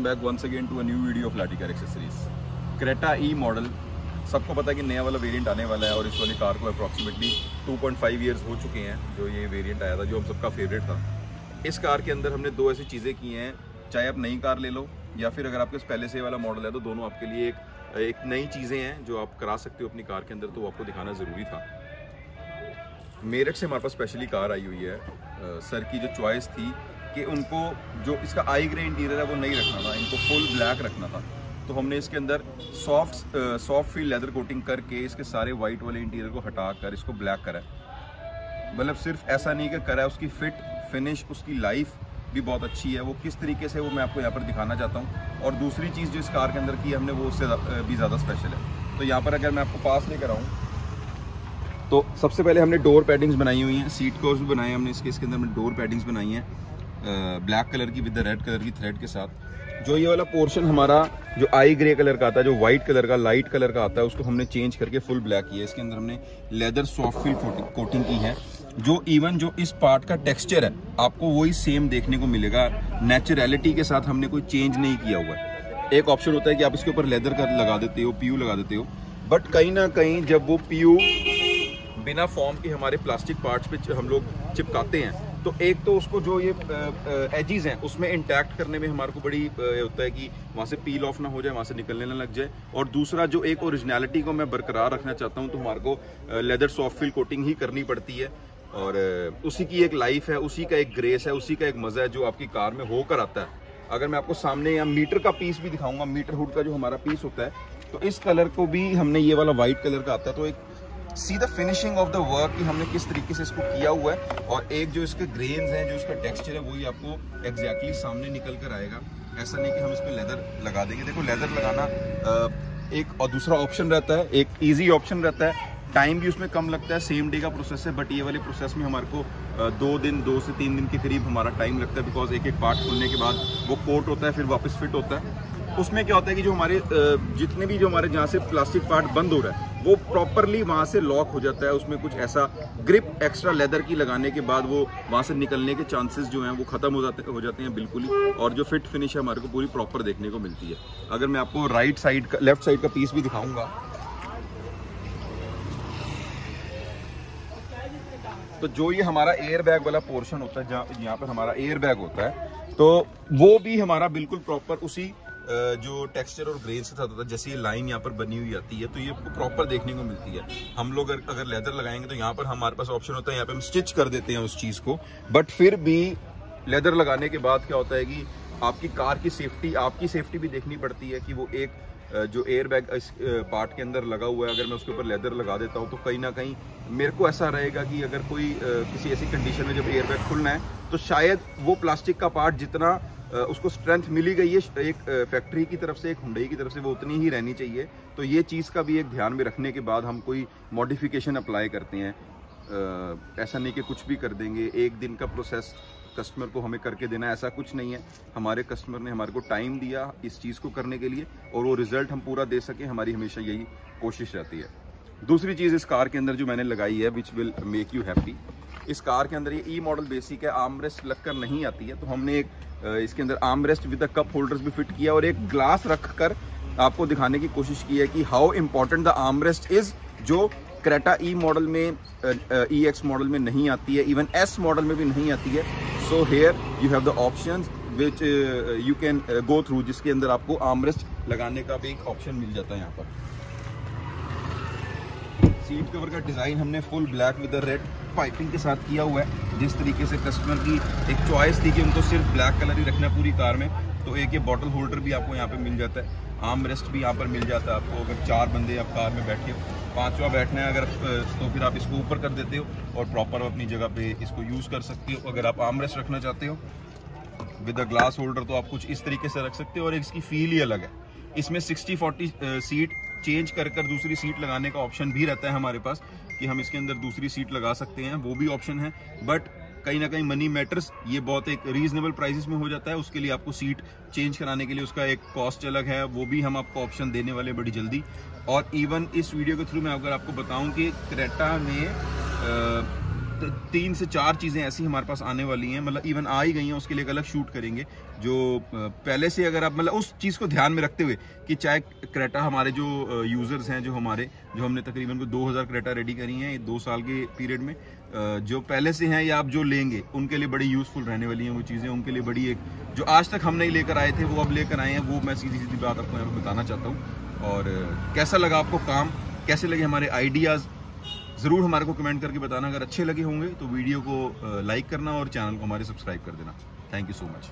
Back once again to a new video of Lathi car accessories. Creta E model, सबको पता है कि नया वाला वेरिएंट आने वाला है और इस वाली कार को अप्रॉक्सीमेटली 2.5 ईयर्स हो चुके हैं जो ये वेरिएंट आया था, जो हम सबका फेवरेट था। इस कार के अंदर हमने दो ऐसी चीज़ें की हैं, चाहे आप नई कार ले लो या फिर अगर आपके पहले से वाला मॉडल है तो दोनों आपके लिए एक नई चीज़ें हैं जो आप करा सकते हो अपनी कार के अंदर, तो वो आपको दिखाना ज़रूरी था। मेरठ से हमारे पास स्पेशली कार आई हुई है। सर की जो चॉइस थी कि उनको जो इसका आई ग्रे इंटीरियर है वो नहीं रखना था, इनको फुल ब्लैक रखना था, तो हमने इसके अंदर सॉफ्ट फील लेदर कोटिंग करके इसके सारे वाइट वाले इंटीरियर को हटा कर इसको ब्लैक करा है। मतलब सिर्फ ऐसा नहीं कि करा है, उसकी फिट फिनिश, उसकी लाइफ भी बहुत अच्छी है। वो किस तरीके से वो मैं आपको यहाँ पर दिखाना चाहता हूँ। और दूसरी चीज़ जो इस कार के अंदर की है हमने वो उससे भी ज़्यादा स्पेशल है। तो यहाँ पर अगर मैं आपको पास लेकर आऊँ तो सबसे पहले हमने डोर पैडिंग्स बनाई हुई हैं, सीट कवर्स भी बनाए हमने इसके अंदर हमने डोर पैडिंग्स बनाई हैं ब्लैक कलर की विद द रेड कलर की थ्रेड के साथ। जो ये वाला पोर्शन हमारा जो आई ग्रे कलर का आता है, जो वाइट कलर का लाइट कलर का आता है, उसको हमने चेंज करके फुल ब्लैक किया है। इसके अंदर हमने लेदर सॉफ्ट फील कोटिंग की है, जो इवन जो इस पार्ट का टेक्सचर है आपको वही सेम देखने को मिलेगा। नेचुरलिटी के साथ हमने कोई चेंज नहीं किया हुआ है। एक ऑप्शन होता है कि आप इसके ऊपर लेदर का लगा देते हो, पीयू लगा देते हो, बट कहीं ना कहीं जब वो पीयू बिना फॉर्म के हमारे प्लास्टिक पार्ट्स पे हम लोग चिपकाते हैं तो एक तो उसको जो ये एजेस हैं उसमें इंटैक्ट करने में हमारे को बड़ी होता है कि वहाँ से पील ऑफ ना हो जाए, वहाँ से निकलने ना लग जाए। और दूसरा जो एक ओरिजिनलिटी को मैं बरकरार रखना चाहता हूँ तो हमारे को लेदर सॉफ्ट फील कोटिंग ही करनी पड़ती है। और उसी की एक लाइफ है, उसी का एक ग्रेस है, उसी का एक मज़ा है जो आपकी कार में होकर आता है। अगर मैं आपको सामने यहाँ मीटर का पीस भी दिखाऊंगा, मीटर हुड का जो हमारा पीस होता है, तो इस कलर को भी हमने ये वाला वाइट कलर का आता है। तो एक see the finishing of the work कि हमने किस तरीके से इसको किया हुआ है। और एक जो इसके ग्रेन्स हैं, जो इसका टेक्सचर है, वही आपको एग्जैक्टली सामने निकल कर आएगा। ऐसा नहीं कि हम इस पर लेदर लगा देंगे। देखो लेदर लगाना एक और दूसरा ऑप्शन रहता है, एक ईजी ऑप्शन रहता है, टाइम भी उसमें कम लगता है, सेम डे का प्रोसेस है। बट ये वाले प्रोसेस में हमारे को 2 से 3 दिन के करीब हमारा टाइम लगता है, बिकॉज एक एक पार्ट खुलने के बाद वो कोट होता है, फिर वापस फिट होता है। उसमें क्या होता है कि जो हमारे जितने भी जो हमारे जहाँ से प्लास्टिक पार्ट बंद हो रहा है वो प्रॉपरली वहाँ से लॉक हो जाता है। उसमें कुछ ऐसा ग्रिप एक्स्ट्रा लेदर की लगाने के बाद वो वहाँ से निकलने के चांसेस जो हैं वो खत्म हो जाते हैं बिल्कुल ही। और जो फिट फिनिश है हमारे को पूरी प्रॉपर देखने को मिलती है। अगर मैं आपको राइट साइड का लेफ्ट साइड का पीस भी दिखाऊंगा तो जो ये हमारा एयर बैग वाला पोर्शन होता है, जहाँ यहाँ पर हमारा एयर बैग होता है, तो वो भी हमारा बिल्कुल प्रॉपर उसी जो टेक्सचर और ग्रेन्स के साथ होता है। जैसे ये लाइन यहाँ पर बनी हुई आती है तो ये प्रॉपर देखने को मिलती है। हम लोग अगर लेदर लगाएंगे तो यहाँ पर हमारे पास ऑप्शन होता है, यहाँ पे हम स्टिच कर देते हैं उस चीज़ को। बट फिर भी लेदर लगाने के बाद क्या होता है कि आपकी कार की सेफ्टी, आपकी सेफ्टी भी देखनी पड़ती है कि वो एक जो एयर बैग इस पार्ट के अंदर लगा हुआ है, अगर मैं उसके ऊपर लेदर लगा देता हूँ तो कहीं ना कहीं मेरे को ऐसा रहेगा कि अगर कोई किसी ऐसी कंडीशन में जब एयर बैग खुलना है तो शायद वो प्लास्टिक का पार्ट जितना उसको स्ट्रेंथ मिली गई है एक फैक्ट्री की तरफ से, एक हुंडई की तरफ से, वो उतनी ही रहनी चाहिए। तो ये चीज़ का भी एक ध्यान में रखने के बाद हम कोई मॉडिफिकेशन अप्लाई करते हैं। ऐसा नहीं कि कुछ भी कर देंगे, एक दिन का प्रोसेस कस्टमर को हमें करके देना, ऐसा कुछ नहीं है। हमारे कस्टमर ने हमारे को टाइम दिया इस चीज़ को करने के लिए और वो रिजल्ट हम पूरा दे सकें, हमारी हमेशा यही कोशिश रहती है। दूसरी चीज़ इस कार के अंदर जो मैंने लगाई है which will make you happy, इस कार के अंदर ये ई मॉडल बेसिक है, आर्म रेस्ट लगकर नहीं आती है, तो हमने एक इसके अंदर arm rest with the cup holders भी फिट किया और एक ग्लास रख कर आपको दिखाने की कोशिश की है कि how important the arm rest is, जो क्रेटा ई मॉडल में, EX मॉडल में नहीं आती है, इवन S मॉडल में भी नहीं आती है। So here you have the options which you can go through, जिसके अंदर आपको आर्म रेस्ट लगाने का भी एक ऑप्शन मिल जाता है। यहाँ पर सीट कवर का डिज़ाइन हमने full black with the red piping के साथ किया हुआ है। जिस तरीके से कस्टमर की एक चॉइस थी कि उनको सिर्फ ब्लैक कलर ही रखना पूरी कार में, तो एक ये बॉटल होल्डर भी आपको यहाँ पे मिल जाता है, आर्म रेस्ट भी यहाँ पर मिल जाता है आपको। अगर 4 बंदे आप कार में बैठे हो, 5वां बैठना है अगर, तो फिर आप इसको ऊपर कर देते हो और प्रॉपर अपनी जगह पे इसको यूज़ कर सकते हो। अगर आप आर्म रेस्ट रखना चाहते हो विद द ग्लास होल्डर तो आप कुछ इस तरीके से रख सकते हो और इसकी फील ही अलग है। इसमें 60-40 सीट चेंज कर दूसरी सीट लगाने का ऑप्शन भी रहता है हमारे पास कि हम इसके अंदर दूसरी सीट लगा सकते हैं, वो भी ऑप्शन है। बट कहीं ना कहीं मनी मैटर्स, ये बहुत एक रीजनेबल प्राइसेस में हो जाता है। उसके लिए आपको सीट चेंज कराने के लिए उसका एक कॉस्ट अलग है, वो भी हम आपको ऑप्शन देने वाले बड़ी जल्दी। और इवन इस वीडियो के थ्रू मैं अगर आपको बताऊं कि क्रेटा में 3 से 4 चीज़ें ऐसी हमारे पास आने वाली हैं, मतलब इवन आ ही गई हैं, उसके लिए एक अलग शूट करेंगे जो पहले से अगर आप मतलब उस चीज़ को ध्यान में रखते हुए कि चाहे क्रेटा हमारे जो यूज़र्स हैं जो हमने तकरीबन को 2000 क्रेटा रेडी करी हैं 2 साल के पीरियड में, जो पहले से हैं या आप जो लेंगे उनके लिए बड़ी यूज़फुल रहने वाली हैं वो चीज़ें, उनके लिए बड़ी एक जो आज तक हम नहीं लेकर आए थे वो अब लेकर आए हैं, वो मैं सीधी सीधी बात आपको यहाँ पर बताना चाहता हूँ। और कैसा लगा आपको काम, कैसे लगे हमारे आइडियाज़, ज़रूर हमारे को कमेंट करके बताना। अगर अच्छे लगे होंगे तो वीडियो को लाइक करना और चैनल को हमारे सब्सक्राइब कर देना। Thank you so much.